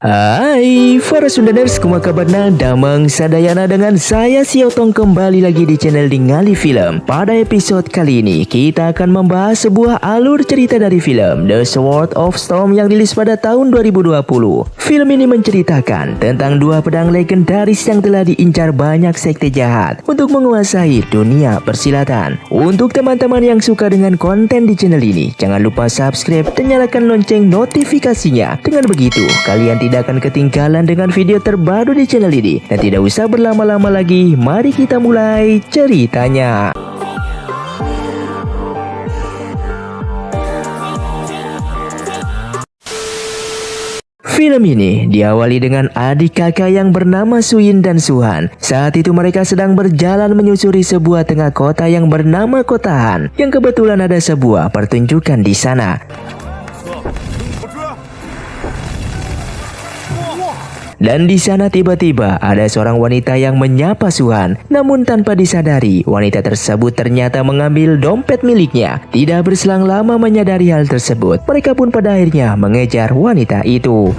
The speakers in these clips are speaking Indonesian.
Hai para Sundaners, kuma kabarna damang sadayana dengan saya Siotong kembali lagi di channel Ningali Film. Pada episode kali ini kita akan membahas sebuah alur cerita dari film The Sword of Storm yang rilis pada tahun 2020. Film ini menceritakan tentang dua pedang legendaris yang telah diincar banyak sekte jahat untuk menguasai dunia persilatan. Untuk teman-teman yang suka dengan konten di channel ini, jangan lupa subscribe dan nyalakan lonceng notifikasinya. Dengan begitu kalian tidak akan ketinggalan dengan video terbaru di channel ini. Dan tidak usah berlama-lama lagi, mari kita mulai ceritanya. Film ini diawali dengan adik kakak yang bernama Suyin dan Suhan. Saat itu mereka sedang berjalan menyusuri sebuah tengah kota yang bernama Kota Han, yang kebetulan ada sebuah pertunjukan di sana. Dan di sana tiba-tiba ada seorang wanita yang menyapa Suhan. Namun tanpa disadari, wanita tersebut ternyata mengambil dompet miliknya. Tidak berselang lama menyadari hal tersebut, mereka pun pada akhirnya mengejar wanita itu.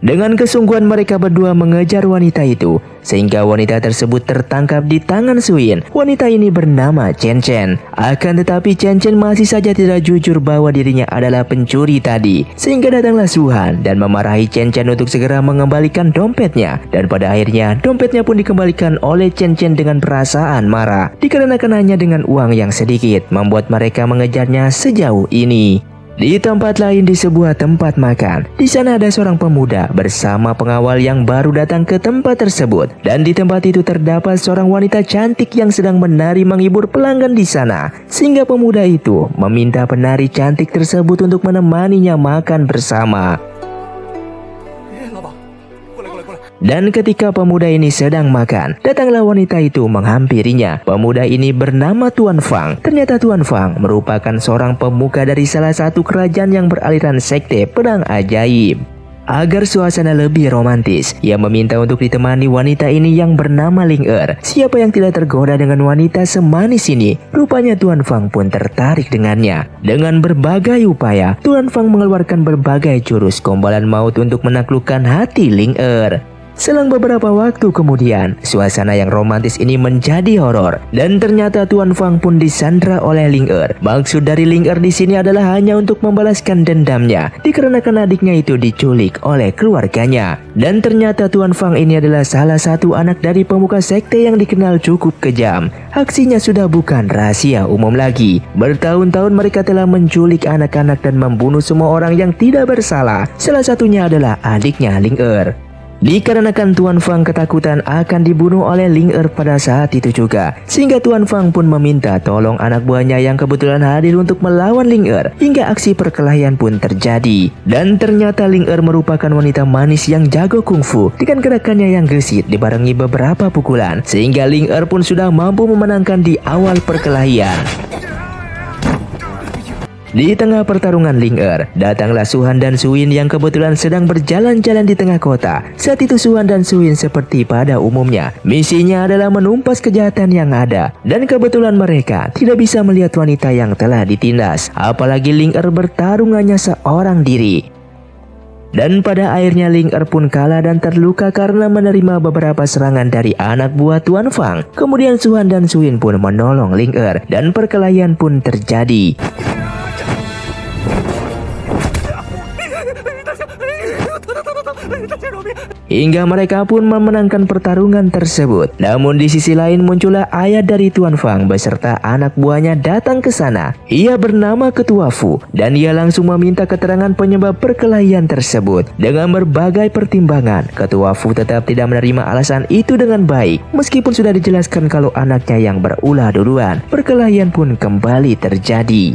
Dengan kesungguhan mereka berdua mengejar wanita itu, sehingga wanita tersebut tertangkap di tangan Suyin. Wanita ini bernama Chen Chen. Akan tetapi Chen Chen masih saja tidak jujur bahwa dirinya adalah pencuri tadi. Sehingga datanglah Suhan dan memarahi Chen Chen untuk segera mengembalikan dompetnya. Dan pada akhirnya dompetnya pun dikembalikan oleh Chen Chen dengan perasaan marah. Dikarenakan hanya dengan uang yang sedikit membuat mereka mengejarnya sejauh ini. Di tempat lain, di sebuah tempat makan, di sana ada seorang pemuda bersama pengawal yang baru datang ke tempat tersebut. Dan di tempat itu terdapat seorang wanita cantik yang sedang menari menghibur pelanggan di sana. Sehingga pemuda itu meminta penari cantik tersebut untuk menemaninya makan bersama. Dan ketika pemuda ini sedang makan, datanglah wanita itu menghampirinya. Pemuda ini bernama Tuan Fang. Ternyata Tuan Fang merupakan seorang pemuka dari salah satu kerajaan yang beraliran sekte pedang ajaib. Agar suasana lebih romantis, ia meminta untuk ditemani wanita ini yang bernama Ling Er. Siapa yang tidak tergoda dengan wanita semanis ini? Rupanya Tuan Fang pun tertarik dengannya. Dengan berbagai upaya, Tuan Fang mengeluarkan berbagai jurus gombalan maut untuk menaklukkan hati Ling Er. Selang beberapa waktu kemudian, suasana yang romantis ini menjadi horor. Dan ternyata Tuan Fang pun disandra oleh Ling Er. Maksud dari Ling Er di sini adalah hanya untuk membalaskan dendamnya, dikarenakan adiknya itu diculik oleh keluarganya. Dan ternyata Tuan Fang ini adalah salah satu anak dari pemuka sekte yang dikenal cukup kejam. Aksinya sudah bukan rahasia umum lagi. Bertahun-tahun mereka telah menculik anak-anak dan membunuh semua orang yang tidak bersalah. Salah satunya adalah adiknya Ling Er. Dikarenakan Tuan Fang ketakutan akan dibunuh oleh Ling Er pada saat itu juga, sehingga Tuan Fang pun meminta tolong anak buahnya yang kebetulan hadir untuk melawan Ling Er, hingga aksi perkelahian pun terjadi. Dan ternyata Ling Er merupakan wanita manis yang jago kungfu dengan gerakannya yang gesit dibarengi beberapa pukulan, sehingga Ling Er pun sudah mampu memenangkan di awal perkelahian. Di tengah pertarungan Ling Er, datanglah Suhan dan Suyin yang kebetulan sedang berjalan-jalan di tengah kota. Saat itu Suhan dan Suyin seperti pada umumnya, misinya adalah menumpas kejahatan yang ada. Dan kebetulan mereka tidak bisa melihat wanita yang telah ditindas, apalagi Ling Er bertarung hanya seorang diri. Dan pada akhirnya Ling Er pun kalah dan terluka karena menerima beberapa serangan dari anak buah Tuan Fang. Kemudian Suhan dan Suyin pun menolong Ling Er dan perkelahian pun terjadi. Hingga mereka pun memenangkan pertarungan tersebut. Namun di sisi lain muncullah ayah dari Tuan Fang beserta anak buahnya datang ke sana. Ia bernama Ketua Fu dan ia langsung meminta keterangan penyebab perkelahian tersebut. Dengan berbagai pertimbangan, Ketua Fu tetap tidak menerima alasan itu dengan baik. Meskipun sudah dijelaskan kalau anaknya yang berulah duluan, perkelahian pun kembali terjadi.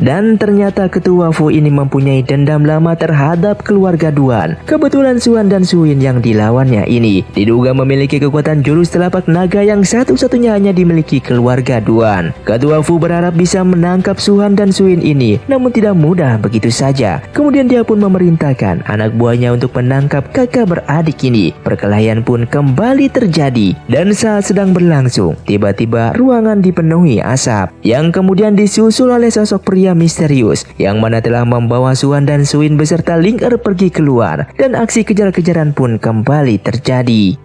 Dan ternyata ketua Fu ini mempunyai dendam lama terhadap keluarga Duan. Kebetulan Suan dan Suin yang dilawannya ini diduga memiliki kekuatan jurus telapak naga yang satu-satunya hanya dimiliki keluarga Duan. Ketua Fu berharap bisa menangkap Suan dan Suin ini, namun tidak mudah begitu saja. Kemudian dia pun memerintahkan anak buahnya untuk menangkap kakak beradik ini. Perkelahian pun kembali terjadi, dan saat sedang berlangsung, tiba-tiba ruangan dipenuhi asap yang kemudian disusul oleh sosok pria misterius yang mana telah membawa Suan dan Suin beserta Ling Er pergi keluar, dan aksi kejar-kejaran pun kembali terjadi.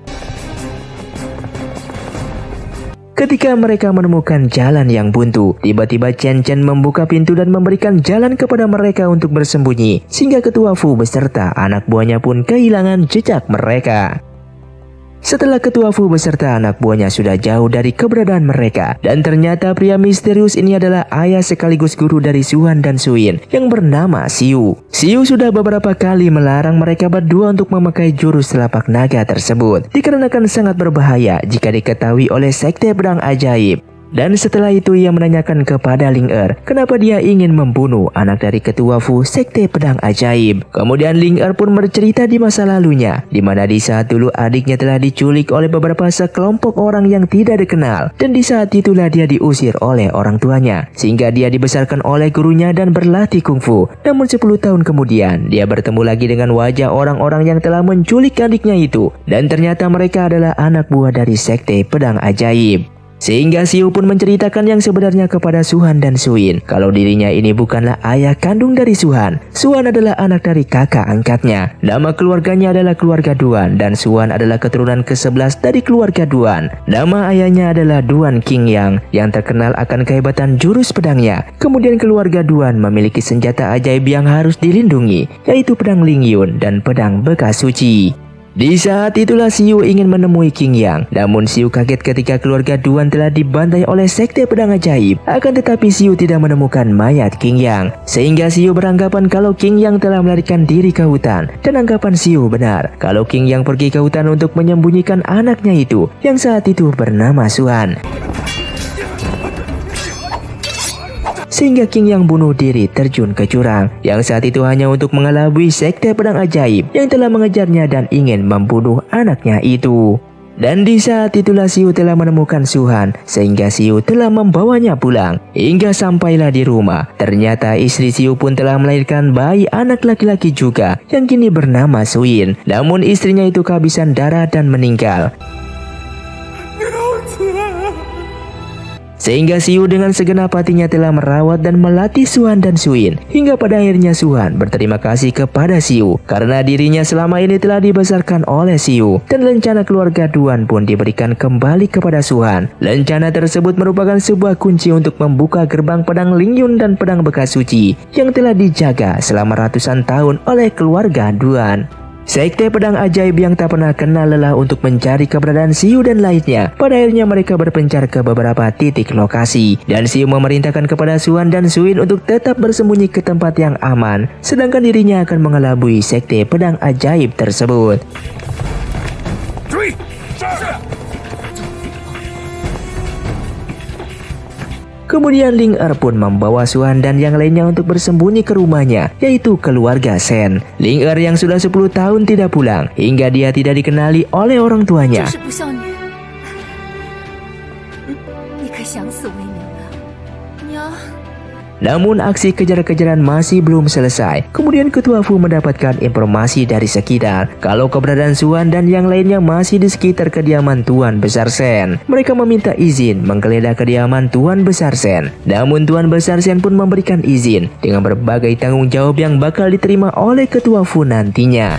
Ketika mereka menemukan jalan yang buntu, tiba-tiba Chen Chen membuka pintu dan memberikan jalan kepada mereka untuk bersembunyi, sehingga ketua Fu beserta anak buahnya pun kehilangan jejak mereka. Setelah ketua Fu beserta anak buahnya sudah jauh dari keberadaan mereka, dan ternyata pria misterius ini adalah ayah sekaligus guru dari Suan dan Suin yang bernama Xiu. Xiu sudah beberapa kali melarang mereka berdua untuk memakai jurus telapak naga tersebut, dikarenakan sangat berbahaya jika diketahui oleh sekte pedang ajaib. Dan setelah itu ia menanyakan kepada Ling Er kenapa dia ingin membunuh anak dari ketua Fu sekte pedang ajaib. Kemudian Ling Er pun bercerita di masa lalunya, di mana di saat dulu adiknya telah diculik oleh beberapa sekelompok orang yang tidak dikenal, dan di saat itulah dia diusir oleh orang tuanya, sehingga dia dibesarkan oleh gurunya dan berlatih kungfu. Namun 10 tahun kemudian dia bertemu lagi dengan wajah orang-orang yang telah menculik adiknya itu, dan ternyata mereka adalah anak buah dari sekte pedang ajaib. Sehingga Xiu pun menceritakan yang sebenarnya kepada Suhan dan Suin, kalau dirinya ini bukanlah ayah kandung dari Suhan. Suhan adalah anak dari kakak angkatnya. Nama keluarganya adalah keluarga Duan, dan Suhan adalah keturunan ke-11 dari keluarga Duan. Nama ayahnya adalah Duan Qingyang yang terkenal akan kehebatan jurus pedangnya. Kemudian keluarga Duan memiliki senjata ajaib yang harus dilindungi, yaitu pedang Lingyun dan pedang bekas suci. Di saat itulah Xiu ingin menemui Qingyang, namun Xiu kaget ketika keluarga Duan telah dibantai oleh sekte pedang ajaib. Akan tetapi Xiu tidak menemukan mayat Qingyang, sehingga Xiu beranggapan kalau Qingyang telah melarikan diri ke hutan. Dan anggapan Xiu benar, kalau Qingyang pergi ke hutan untuk menyembunyikan anaknya itu, yang saat itu bernama Suan. Sehingga Qingyang bunuh diri terjun ke jurang, yang saat itu hanya untuk mengelabui sekte pedang ajaib yang telah mengejarnya dan ingin membunuh anaknya itu. Dan di saat itulah Xiu telah menemukan Suhan, sehingga Xiu telah membawanya pulang. Hingga sampailah di rumah, ternyata istri Xiu pun telah melahirkan bayi anak laki-laki juga yang kini bernama Suin. Namun istrinya itu kehabisan darah dan meninggal. Sehingga Xiu dengan segenap hatinya telah merawat dan melatih Suhan dan Suin, hingga pada akhirnya Suhan berterima kasih kepada Xiu karena dirinya selama ini telah dibesarkan oleh Xiu, dan lencana keluarga Duan pun diberikan kembali kepada Suhan. Lencana tersebut merupakan sebuah kunci untuk membuka gerbang pedang Lingyun dan pedang bekas suci yang telah dijaga selama ratusan tahun oleh keluarga Duan. Sekte pedang ajaib yang tak pernah kenal lelah untuk mencari keberadaan Xiu dan lainnya. Pada akhirnya mereka berpencar ke beberapa titik lokasi, dan Xiu memerintahkan kepada Suhan dan Suin untuk tetap bersembunyi ke tempat yang aman, sedangkan dirinya akan mengelabui sekte pedang ajaib tersebut. Kemudian Ling Er pun membawa Suhan dan yang lainnya untuk bersembunyi ke rumahnya, yaitu keluarga Shen. Ling Er yang sudah 10 tahun tidak pulang, hingga dia tidak dikenali oleh orang tuanya. Namun aksi kejar-kejaran masih belum selesai. Kemudian ketua Fu mendapatkan informasi dari sekitar kalau keberadaan Suhan dan yang lainnya masih di sekitar kediaman Tuan Besar Shen. Mereka meminta izin menggeledah kediaman Tuan Besar Shen. Namun Tuan Besar Shen pun memberikan izin dengan berbagai tanggung jawab yang bakal diterima oleh ketua Fu nantinya.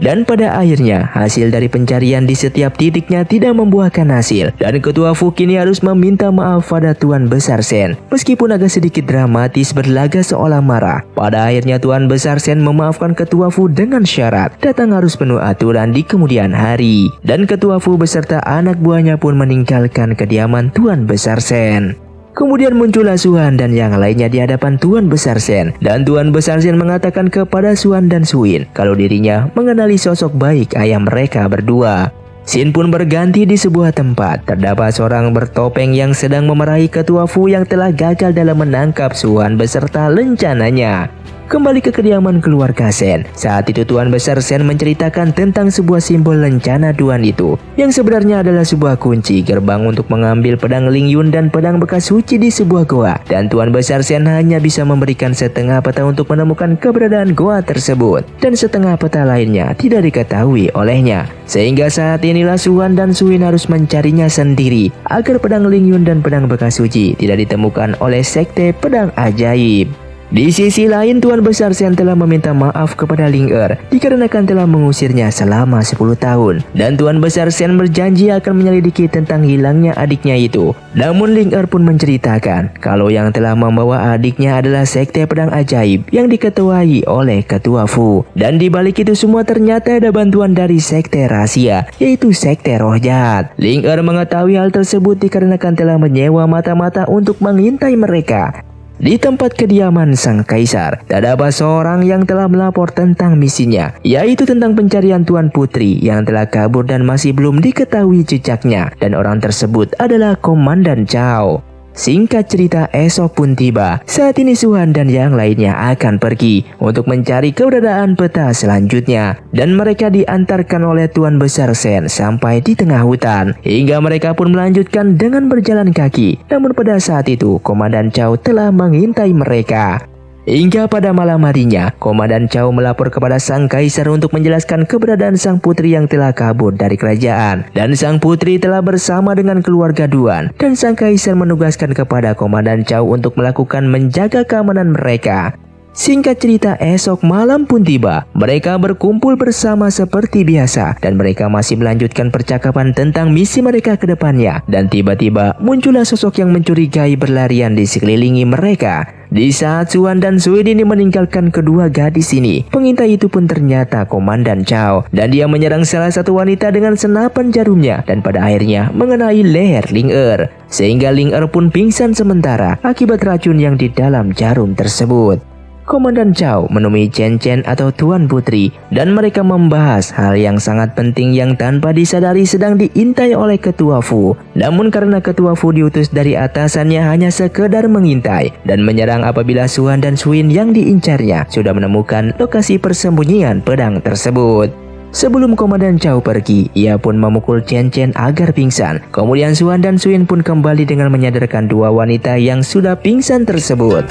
Dan pada akhirnya hasil dari pencarian di setiap titiknya tidak membuahkan hasil, dan ketua Fu kini harus meminta maaf pada Tuan Besar Shen. Meskipun agak sedikit dramatis berlaga seolah marah, pada akhirnya Tuan Besar Shen memaafkan ketua Fu dengan syarat datang harus penuh aturan di kemudian hari. Dan ketua Fu beserta anak buahnya pun meninggalkan kediaman Tuan Besar Shen. Kemudian muncullah Suhan dan yang lainnya di hadapan Tuan Besar Shen, dan Tuan Besar Shen mengatakan kepada Suhan dan Suin kalau dirinya mengenali sosok baik ayah mereka berdua. Scene pun berganti di sebuah tempat. Terdapat seorang bertopeng yang sedang memarahi ketua Fu yang telah gagal dalam menangkap Suan beserta lencananya. Kembali ke kediaman keluarga Sen. Saat itu Tuan Besar Sen menceritakan tentang sebuah simbol lencana Duan itu, yang sebenarnya adalah sebuah kunci gerbang untuk mengambil pedang Ling Yun dan pedang bekas suci di sebuah goa. Dan Tuan Besar Sen hanya bisa memberikan setengah peta untuk menemukan keberadaan goa tersebut, dan setengah peta lainnya tidak diketahui olehnya. Sehingga saat inilah Suan dan Suin harus mencarinya sendiri agar pedang Ling Yun dan pedang bekas suci tidak ditemukan oleh sekte pedang ajaib. Di sisi lain, Tuan Besar Sen telah meminta maaf kepada Ling Er dikarenakan telah mengusirnya selama 10 tahun. Dan Tuan Besar Sen berjanji akan menyelidiki tentang hilangnya adiknya itu. Namun Ling Er pun menceritakan kalau yang telah membawa adiknya adalah sekte pedang ajaib yang diketuai oleh ketua Fu. Dan di balik itu semua ternyata ada bantuan dari sekte rahasia, yaitu sekte roh jahat. Ling Er mengetahui hal tersebut dikarenakan telah menyewa mata-mata untuk mengintai mereka. Di tempat kediaman sang kaisar, terdapat seorang yang telah melapor tentang misinya, yaitu tentang pencarian Tuan Putri yang telah kabur dan masih belum diketahui jejaknya, dan orang tersebut adalah Komandan Cao. Singkat cerita, esok pun tiba. Saat ini Suhan dan yang lainnya akan pergi untuk mencari keberadaan peta selanjutnya, dan mereka diantarkan oleh Tuan Besar Sen sampai di tengah hutan, hingga mereka pun melanjutkan dengan berjalan kaki. Namun pada saat itu Komandan Cao telah mengintai mereka. Hingga pada malam harinya, Komandan Cao melapor kepada sang kaisar untuk menjelaskan keberadaan sang putri yang telah kabur dari kerajaan. Dan sang putri telah bersama dengan keluarga Duan. Dan sang kaisar menugaskan kepada Komandan Cao untuk melakukan menjaga keamanan mereka. Singkat cerita, esok malam pun tiba. Mereka berkumpul bersama seperti biasa, dan mereka masih melanjutkan percakapan tentang misi mereka ke depannya. Dan tiba-tiba muncullah sosok yang mencurigai berlarian di sekelilingi mereka. Di saat Suan dan Suin ini meninggalkan kedua gadis ini, pengintai itu pun ternyata Komandan Cao, dan dia menyerang salah satu wanita dengan senapan jarumnya dan pada akhirnya mengenai leher Ling Er, sehingga Ling Er pun pingsan sementara akibat racun yang di dalam jarum tersebut. Komandan Cao menemui Chen Chen atau Tuan Putri, dan mereka membahas hal yang sangat penting yang tanpa disadari sedang diintai oleh ketua Fu. Namun karena ketua Fu diutus dari atasannya hanya sekedar mengintai dan menyerang apabila Suan dan Suin yang diincarnya sudah menemukan lokasi persembunyian pedang tersebut. Sebelum Komandan Cao pergi, ia pun memukul Chen Chen agar pingsan. Kemudian Suan dan Suin pun kembali dengan menyadarkan dua wanita yang sudah pingsan tersebut.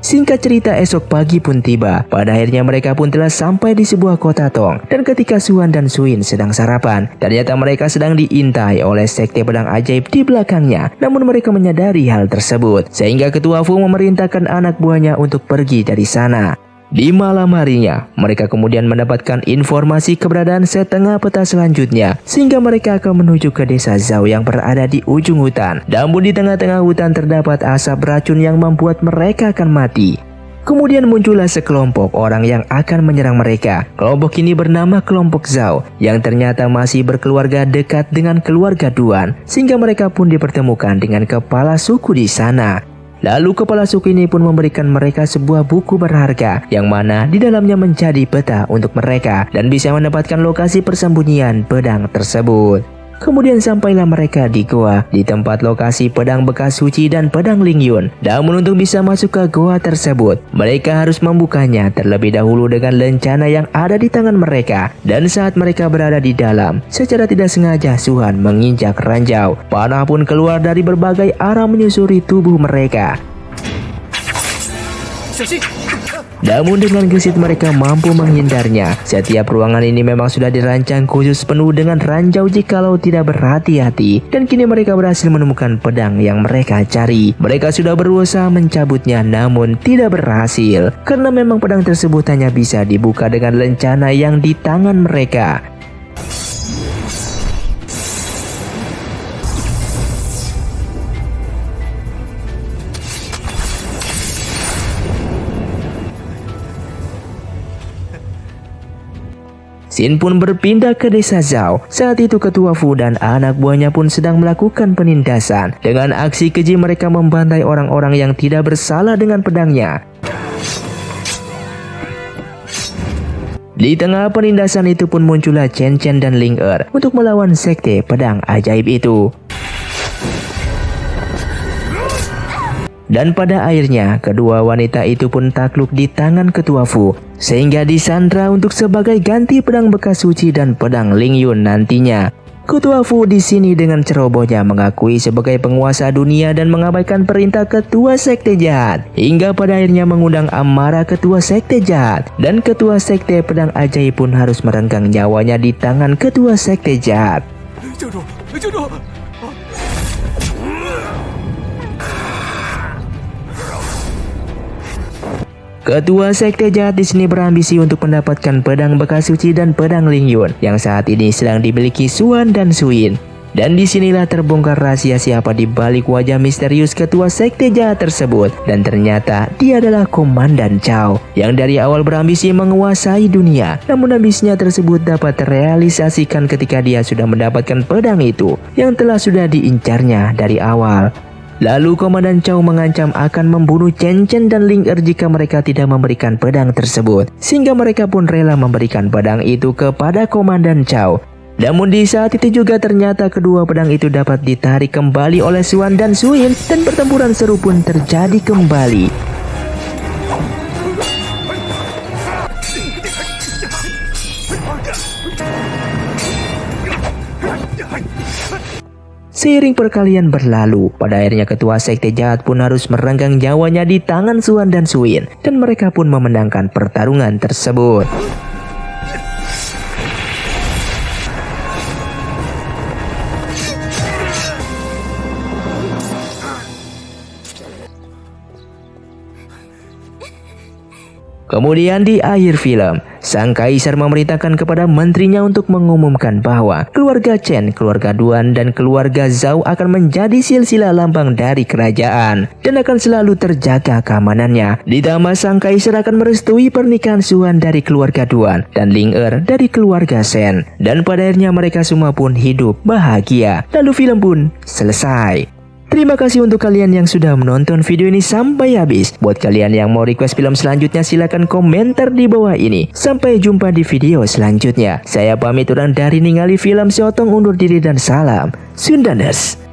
Singkat cerita, esok pagi pun tiba. Pada akhirnya mereka pun telah sampai di sebuah kota Tong. Dan ketika Suan dan Suin sedang sarapan, ternyata mereka sedang diintai oleh sekte pedang ajaib di belakangnya. Namun mereka menyadari hal tersebut, sehingga ketua Fu memerintahkan anak buahnya untuk pergi dari sana. Di malam harinya, mereka kemudian mendapatkan informasi keberadaan setengah peta selanjutnya, sehingga mereka akan menuju ke desa Zhao yang berada di ujung hutan. Namun di tengah-tengah hutan terdapat asap beracun yang membuat mereka akan mati. Kemudian muncullah sekelompok orang yang akan menyerang mereka. Kelompok ini bernama kelompok Zhao, yang ternyata masih berkeluarga dekat dengan keluarga Duan, sehingga mereka pun dipertemukan dengan kepala suku di sana. Lalu kepala suku ini pun memberikan mereka sebuah buku berharga, yang mana di dalamnya menjadi peta untuk mereka dan bisa mendapatkan lokasi persembunyian pedang tersebut. Kemudian sampailah mereka di goa, di tempat lokasi pedang bekas suci dan pedang Ling Yun. Namun untuk bisa masuk ke goa tersebut, mereka harus membukanya terlebih dahulu dengan lencana yang ada di tangan mereka. Dan saat mereka berada di dalam, secara tidak sengaja Suhan menginjak ranjau. Panah pun keluar dari berbagai arah menyusuri tubuh mereka. Namun dengan gesit mereka mampu menghindarnya. Setiap ruangan ini memang sudah dirancang khusus penuh dengan ranjau jikalau tidak berhati-hati. Dan kini mereka berhasil menemukan pedang yang mereka cari. Mereka sudah berusaha mencabutnya namun tidak berhasil, karena memang pedang tersebut hanya bisa dibuka dengan lencana yang di tangan mereka. Sin pun berpindah ke desa Zhao. Saat itu ketua Fu dan anak buahnya pun sedang melakukan penindasan. Dengan aksi keji mereka membantai orang-orang yang tidak bersalah dengan pedangnya. Di tengah penindasan itu pun muncullah Chen Chen dan Ling Er untuk melawan sekte pedang ajaib itu. Dan pada akhirnya kedua wanita itu pun takluk di tangan Ketua Fu, sehingga disandra untuk sebagai ganti pedang bekas suci dan pedang Ling Yun nantinya. Ketua Fu di sini dengan cerobohnya mengakui sebagai penguasa dunia dan mengabaikan perintah ketua sekte jahat, hingga pada akhirnya mengundang amarah ketua sekte jahat, dan ketua sekte pedang ajaib pun harus merenggang nyawanya di tangan ketua sekte jahat. Ketua sekte jahat di sini berambisi untuk mendapatkan pedang bekas suci dan pedang Ling Yun yang saat ini sedang dimiliki Xuan dan Suyin. Dan disinilah terbongkar rahasia siapa di balik wajah misterius ketua sekte jahat tersebut. Dan ternyata dia adalah Komandan Chow yang dari awal berambisi menguasai dunia. Namun ambisinya tersebut dapat terrealisasikan ketika dia sudah mendapatkan pedang itu yang telah sudah diincarnya dari awal. Lalu Komandan Chow mengancam akan membunuh Chen Chen dan Ling Er jika mereka tidak memberikan pedang tersebut, sehingga mereka pun rela memberikan pedang itu kepada Komandan Chow. Namun di saat itu juga ternyata kedua pedang itu dapat ditarik kembali oleh Xuan dan Suyin, dan pertempuran seru pun terjadi kembali. Seiring perkalian berlalu, pada akhirnya ketua sekte jahat pun harus merenggang nyawanya di tangan Xuan dan Suyin, dan mereka pun memenangkan pertarungan tersebut. Kemudian di akhir film, sang kaisar memerintahkan kepada menterinya untuk mengumumkan bahwa keluarga Chen, keluarga Duan, dan keluarga Zhao akan menjadi silsilah lambang dari kerajaan dan akan selalu terjaga keamanannya. Ditambah sang kaisar akan merestui pernikahan Xuan dari keluarga Duan dan Ling Er dari keluarga Shen. Dan pada akhirnya mereka semua pun hidup bahagia. Lalu film pun selesai. Terima kasih untuk kalian yang sudah menonton video ini sampai habis. Buat kalian yang mau request film selanjutnya silahkan komentar di bawah ini. Sampai jumpa di video selanjutnya. Saya pamit undur diri, ningali film Siotong undur diri dan salam Sundaners.